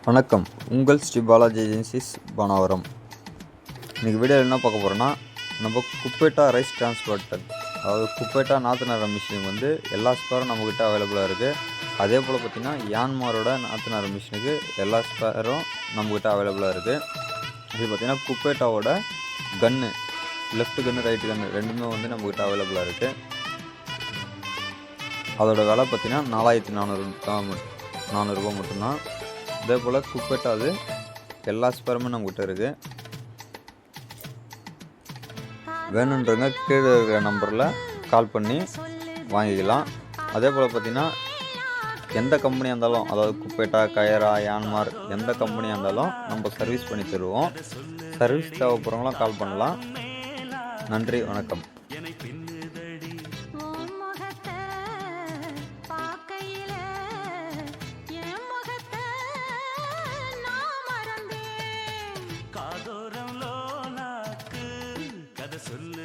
வணக்கம். உங்கள் ஸ்ரீ பாலாஜி ஏஜென்சிஸ் பனவரம். இன்றைக்கி வீடியோவில் என்ன பார்க்க போகிறோன்னா, நம்ம குப்பேட்டா ரைஸ் டிரான்ஸ்போர்ட்டர், அதாவது குப்பேட்டா நாற்று நடுற மிஷினுக்கு வந்து எல்லா ஸ்பேரும் நம்மக்கிட்ட அவைலபிளாக இருக்குது. அதே போல் பார்த்திங்கன்னா யான்மாரோட நாற்று நடுற மிஷினுக்கு எல்லா ஸ்பேரும் நம்மக்கிட்ட அவைலபிளாக இருக்குது. இது பார்த்திங்கன்னா குப்பேட்டாவோட கன்று, லெஃப்ட் கன்று ரைட்டு கன்று ரெண்டுமே வந்து நம்மக்கிட்ட அவைலபிளாக இருக்குது. அதோட விலை பார்த்திங்கன்னா 4400 மட்டும்தான். அதே போல் குப்பேட்டா அது எல்லா ஸ்பேருமே நம்மகிட்ட இருக்குது. வேணுன்றவங்க கீழே இருக்கிற நம்பரில் கால் பண்ணி வாங்கிக்கலாம். அதே போல் பார்த்திங்கன்னா எந்த கம்பெனியாக இருந்தாலும், அதாவது குப்பேட்டா, கயரா, யான்மார் எந்த கம்பெனியாக இருந்தாலும் நம்ம சர்வீஸ் பண்ணி தருவோம். சர்வீஸ் தேவைப்படுறவங்களாம் கால் பண்ணலாம். நன்றி, வணக்கம். காதோரம் லோலாக்கு கதை சொல்லு.